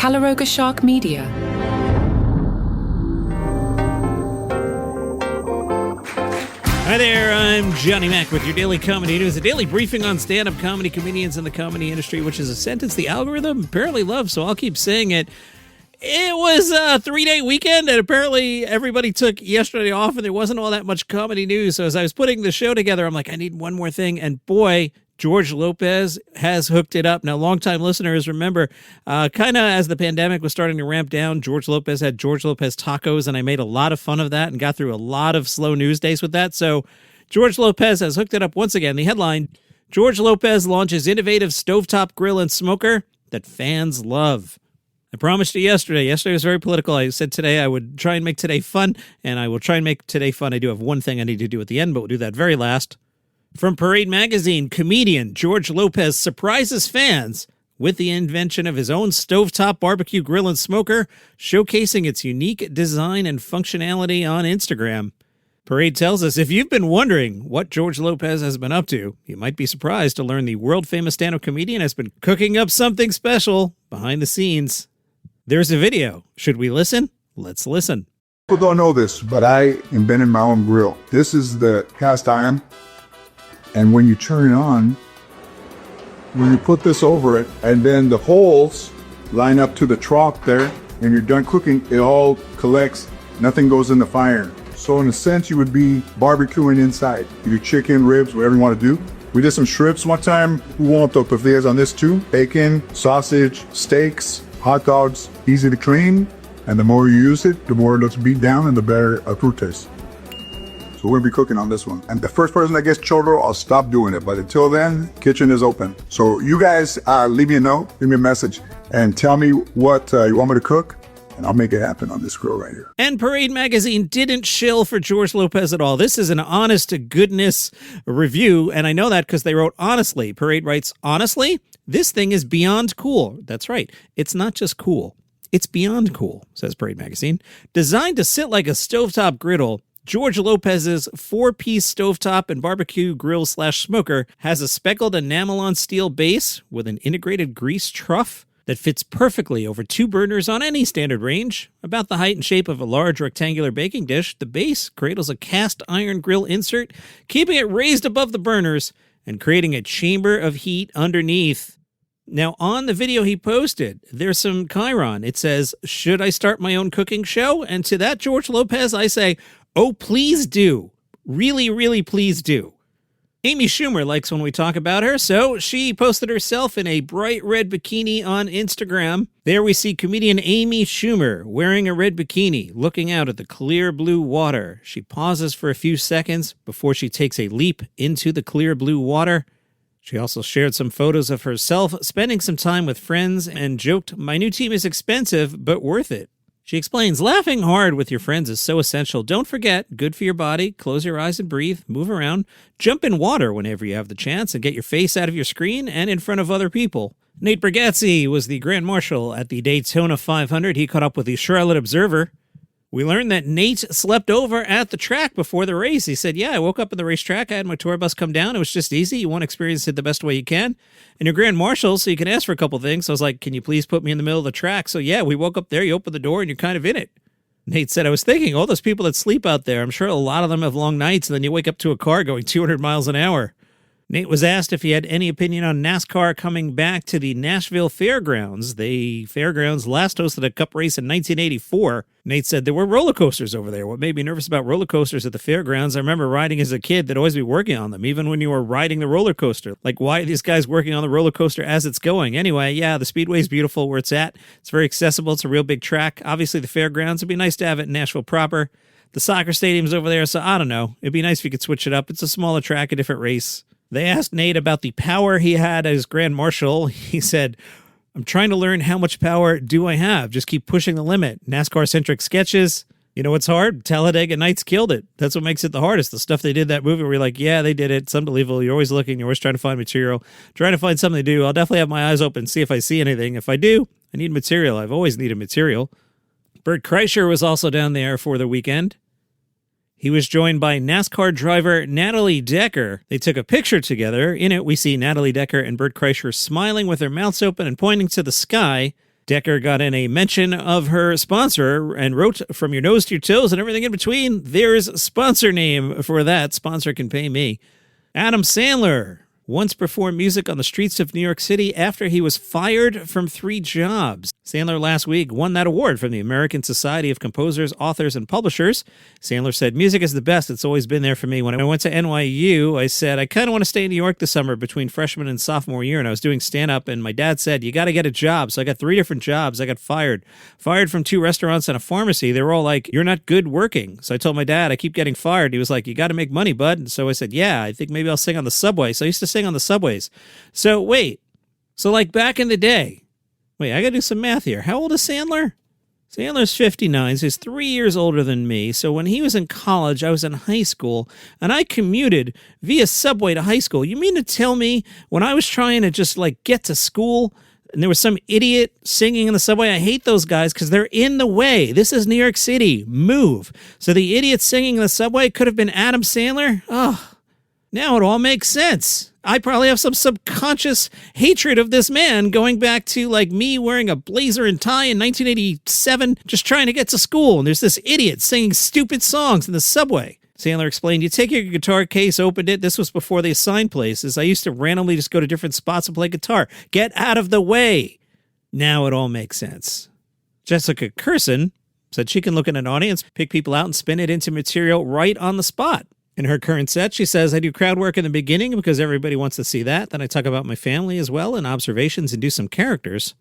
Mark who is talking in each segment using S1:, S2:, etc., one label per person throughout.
S1: Calaroga Shark Media.
S2: Hi there, I'm Johnny Mac with your Daily Comedy News, a daily briefing on stand-up comedy comedians in the comedy industry, which is a sentence the algorithm apparently loves, so I'll keep saying it. It was a 3-day weekend, and apparently everybody took yesterday off, and there wasn't all that much comedy news, so as I was putting the show together, I'm like, I need one more thing, and boy, George Lopez has hooked it up. Now, longtime listeners remember, kind of as the pandemic was starting to ramp down, George Lopez had George Lopez tacos, and I made a lot of fun of that and got through a lot of slow news days with that. So George Lopez has hooked it up once again. The headline, George Lopez launches innovative stovetop grill and smoker that fans love. I promised you yesterday. Yesterday was very political. I said today I would try and make today fun, and I will try and make today fun. I do have one thing I need to do at the end, but we'll do that very last. From Parade Magazine, comedian George Lopez surprises fans with the invention of his own stovetop barbecue grill and smoker, showcasing its unique design and functionality on Instagram. Parade tells us if you've been wondering what George Lopez has been up to, you might be surprised to learn the world-famous stand-up comedian has been cooking up something special behind the scenes. There's a video. Should we listen? Let's listen.
S3: People don't know this, but I invented my own grill. This is the cast iron. And when you turn it on, when you put this over it, and then the holes line up to the trough there, and you're done cooking, it all collects, nothing goes in the fire. So in a sense, you would be barbecuing inside. Your chicken, ribs, whatever you want to do. We did some shrimps one time. We want the tortillas on this too. Bacon, sausage, steaks, hot dogs, easy to clean. And the more you use it, the more it looks beat down and the better a food tastes. So we'll be cooking on this one. And the first person that gets chorro, I'll stop doing it. But until then, kitchen is open. So you guys leave me a note, leave me a message, and tell me what you want me to cook, and I'll make it happen on this grill right here.
S2: And Parade Magazine didn't shill for George Lopez at all. This is an honest-to-goodness review, and I know that because they wrote honestly. Parade writes, honestly, this thing is beyond cool. That's right. It's not just cool. It's beyond cool, says Parade Magazine. Designed to sit like a stovetop griddle, George Lopez's 4-piece stovetop and barbecue grill/smoker has a speckled enamel-on steel base with an integrated grease trough that fits perfectly over 2 burners on any standard range. About the height and shape of a large rectangular baking dish, the base cradles a cast iron grill insert, keeping it raised above the burners and creating a chamber of heat underneath. Now, on the video he posted, there's some chyron. It says, should I start my own cooking show? And to that, George Lopez, I say, oh, please do. Really, really please do. Amy Schumer likes when we talk about her, so she posted herself in a bright red bikini on Instagram. There we see comedian Amy Schumer wearing a red bikini, looking out at the clear blue water. She pauses for a few seconds before she takes a leap into the clear blue water. She also shared some photos of herself spending some time with friends and joked, my new team is expensive, but worth it. She explains, laughing hard with your friends is so essential. Don't forget, good for your body. Close your eyes and breathe. Move around. Jump in water whenever you have the chance and get your face out of your screen and in front of other people. Nate Bargatze was the Grand Marshal at the Daytona 500. He caught up with the Charlotte Observer. We learned that Nate slept over at the track before the race. He said, yeah, I woke up in the racetrack. I had my tour bus come down. It was just easy. You want to experience it the best way you can. And you're Grand Marshal, so you can ask for a couple things. So I was like, can you please put me in the middle of the track? So yeah, we woke up there. You open the door and you're kind of in it. Nate said, I was thinking, all those people that sleep out there, I'm sure a lot of them have long nights, and then you wake up to a car going 200 miles an hour. Nate was asked if he had any opinion on NASCAR coming back to the Nashville Fairgrounds. The Fairgrounds last hosted a cup race in 1984. Nate said there were roller coasters over there. What made me nervous about roller coasters at the fairgrounds, I remember riding as a kid, they'd always be working on them, even when you were riding the roller coaster. Like, why are these guys working on the roller coaster as it's going? Anyway, yeah, the Speedway's beautiful where it's at. It's very accessible. It's a real big track. Obviously, the fairgrounds, it'd be nice to have it in Nashville proper. The soccer stadium's over there, so I don't know. It'd be nice if you could switch it up. It's a smaller track, a different race. They asked Nate about the power he had as Grand Marshal. He said, I'm trying to learn how much power do I have? Just keep pushing the limit. NASCAR-centric sketches. You know what's hard? Talladega Nights killed it. That's what makes it the hardest. The stuff they did that movie where you're like, yeah, they did it. It's unbelievable. You're always looking. You're always trying to find material. Trying to find something to do. I'll definitely have my eyes open, see if I see anything. If I do, I need material. I've always needed material. Bert Kreischer was also down there for the weekend. He was joined by NASCAR driver Natalie Decker. They took a picture together. In it, we see Natalie Decker and Bert Kreischer smiling with their mouths open and pointing to the sky. Decker got in a mention of her sponsor and wrote, "From your nose to your toes and everything in between, there's a sponsor name for that. Sponsor can pay me." Adam Sandler once performed music on the streets of New York City after he was fired from 3 jobs. Sandler last week won that award from the American Society of Composers, Authors, and Publishers. Sandler said, "Music is the best. It's always been there for me. When I went to NYU, I said, I kind of want to stay in New York this summer between freshman and sophomore year, and I was doing stand-up, and my dad said, you got to get a job. So I got 3 different jobs. I got fired from 2 restaurants and a pharmacy. They were all like, you're not good working. So I told my dad, I keep getting fired. He was like, you got to make money, bud. And so I said, yeah, I think maybe I'll sing on the subway. So I used to sing on the subways. So wait, so like back in the day, wait, I got to do some math here. How old is Sandler? Sandler's 59, so he's 3 years older than me. So when he was in college, I was in high school, and I commuted via subway to high school. You mean to tell me when I was trying to just like get to school, and there was some idiot singing in the subway? I hate those guys because they're in the way. This is New York City. Move. So the idiot singing in the subway could have been Adam Sandler? Oh, now it all makes sense. I probably have some subconscious hatred of this man going back to like me wearing a blazer and tie in 1987, just trying to get to school. And there's this idiot singing stupid songs in the subway. Sandler explained, you take your guitar case, opened it. This was before they assigned places. I used to randomly just go to different spots and play guitar. Get out of the way. Now it all makes sense. Jessica Kirson said she can look at an audience, pick people out, and spin it into material right on the spot. In her current set, she says, I do crowd work in the beginning because everybody wants to see that. Then I talk about my family as well and observations and do some characters.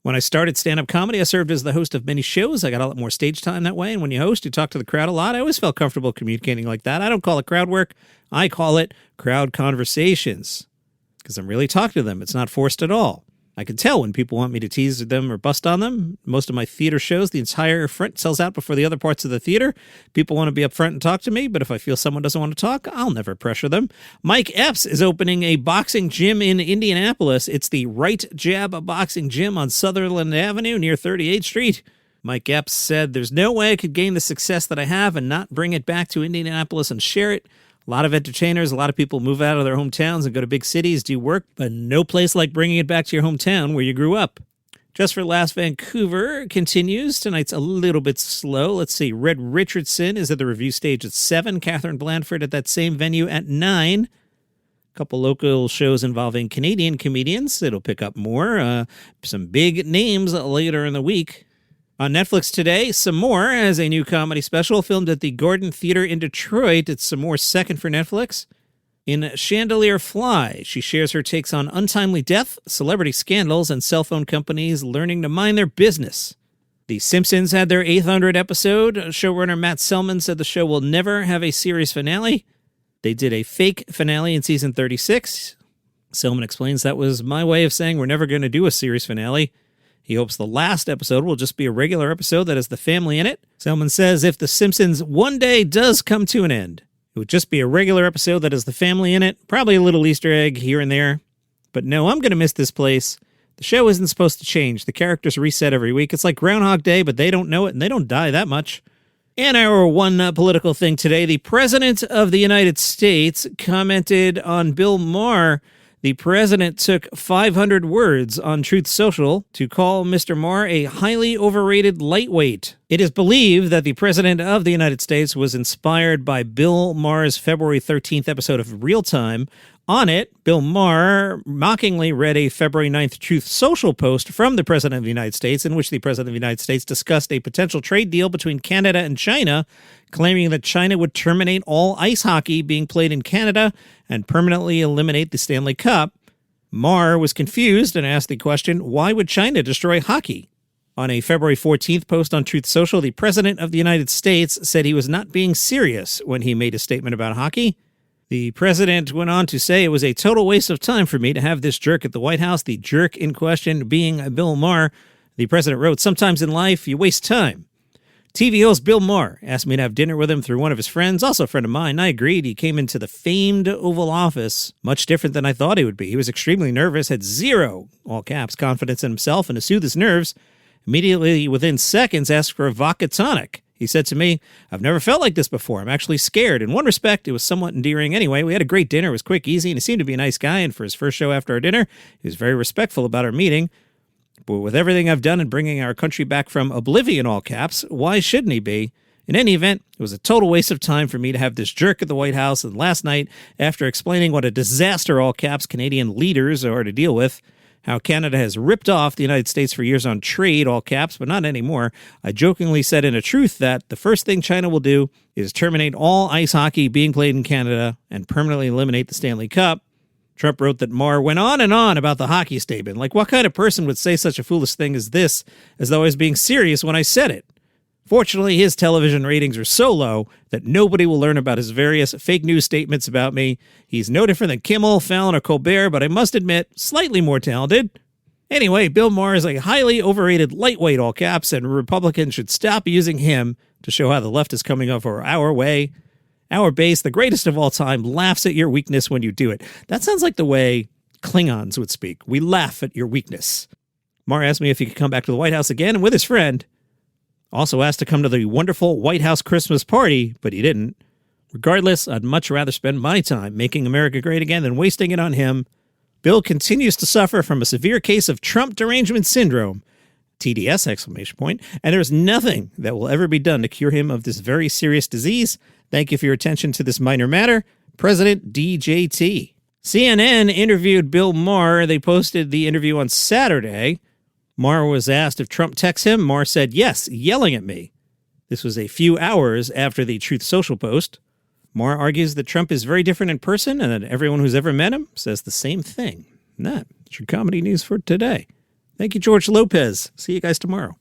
S2: When I started stand-up comedy, I served as the host of many shows. I got a lot more stage time that way. And when you host, you talk to the crowd a lot. I always felt comfortable communicating like that. I don't call it crowd work. I call it crowd conversations because I'm really talking to them. It's not forced at all. I can tell when people want me to tease them or bust on them. Most of my theater shows, the entire front sells out before the other parts of the theater. People want to be up front and talk to me, but if I feel someone doesn't want to talk, I'll never pressure them. Mike Epps is opening a boxing gym in Indianapolis. It's the Right Jab Boxing Gym on Sutherland Avenue near 38th Street. Mike Epps said, there's no way I could gain the success that I have and not bring it back to Indianapolis and share it. A lot of entertainers, a lot of people move out of their hometowns and go to big cities, do work, but no place like bringing it back to your hometown where you grew up. Just for Last Vancouver continues. Tonight's a little bit slow. Let's see. Red Richardson is at the review stage at 7. Catherine Blandford at that same venue at 9. A couple local shows involving Canadian comedians. It'll pick up more. Some big names later in the week. On Netflix today, Some More has a new comedy special filmed at the Gordon Theater in Detroit. It's Some More's second for Netflix. In Chandelier Fly, she shares her takes on untimely death, celebrity scandals, and cell phone companies learning to mind their business. The Simpsons had their 800th episode. Showrunner Matt Selman said the show will never have a series finale. They did a fake finale in season 36. Selman explains that was my way of saying we're never going to do a series finale. He hopes the last episode will just be a regular episode that has the family in it. Selman says if The Simpsons one day does come to an end, it would just be a regular episode that has the family in it, probably a little Easter egg here and there. But no, I'm going to miss this place. The show isn't supposed to change. The characters reset every week. It's like Groundhog Day, but they don't know it and they don't die that much. And our one political thing today, the President of the United States commented on Bill Maher. The president took 500 words on Truth Social to call Mr. Maher a highly overrated lightweight. It is believed that the president of the United States was inspired by Bill Maher's February 13th episode of Real Time. On it, Bill Maher mockingly read a February 9th Truth Social post from the President of the United States in which the President of the United States discussed a potential trade deal between Canada and China, claiming that China would terminate all ice hockey being played in Canada and permanently eliminate the Stanley Cup. Maher was confused and asked the question, why would China destroy hockey? On a February 14th post on Truth Social, the President of the United States said he was not being serious when he made a statement about hockey. The president went on to say it was a total waste of time for me to have this jerk at the White House, the jerk in question being Bill Maher. The president wrote, sometimes in life you waste time. TV host Bill Maher asked me to have dinner with him through one of his friends, also a friend of mine. I agreed. He came into the famed Oval Office, much different than I thought he would be. He was extremely nervous, had zero, all caps, confidence in himself, and to soothe his nerves, immediately within seconds asked for a vodka tonic. He said to me, I've never felt like this before. I'm actually scared. In one respect, it was somewhat endearing anyway. We had a great dinner. It was quick, easy, and he seemed to be a nice guy. And for his first show after our dinner, he was very respectful about our meeting. But with everything I've done in bringing our country back from oblivion, all caps, why shouldn't he be? In any event, it was a total waste of time for me to have this jerk at the White House, and last night, after explaining what a disaster, all caps, Canadian leaders are to deal with, how Canada has ripped off the United States for years on trade, all caps, but not anymore, I jokingly said in a truth that the first thing China will do is terminate all ice hockey being played in Canada and permanently eliminate the Stanley Cup. Trump wrote that Maher went on and on about the hockey statement. Like, what kind of person would say such a foolish thing as this, as though I was being serious when I said it? Fortunately, his television ratings are so low that nobody will learn about his various fake news statements about me. He's no different than Kimmel, Fallon, or Colbert, but I must admit, slightly more talented. Anyway, Bill Maher is a highly overrated lightweight, all caps, and Republicans should stop using him to show how the left is coming over our way. Our base, the greatest of all time, laughs at your weakness when you do it. That sounds like the way Klingons would speak. We laugh at your weakness. Maher asked me if he could come back to the White House again and with his friend. Also asked to come to the wonderful White House Christmas party, but he didn't. Regardless, I'd much rather spend my time making America great again than wasting it on him. Bill continues to suffer from a severe case of Trump derangement syndrome, TDS, exclamation point, and there's nothing that will ever be done to cure him of this very serious disease. Thank you for your attention to this minor matter. President DJT. CNN interviewed Bill Maher. They posted the interview on Saturday. Maher was asked if Trump texts him. Maher said, yes, yelling at me. This was a few hours after the Truth Social post. Maher argues that Trump is very different in person and that everyone who's ever met him says the same thing. And that's your comedy news for today. Thank you, George Lopez. See you guys tomorrow.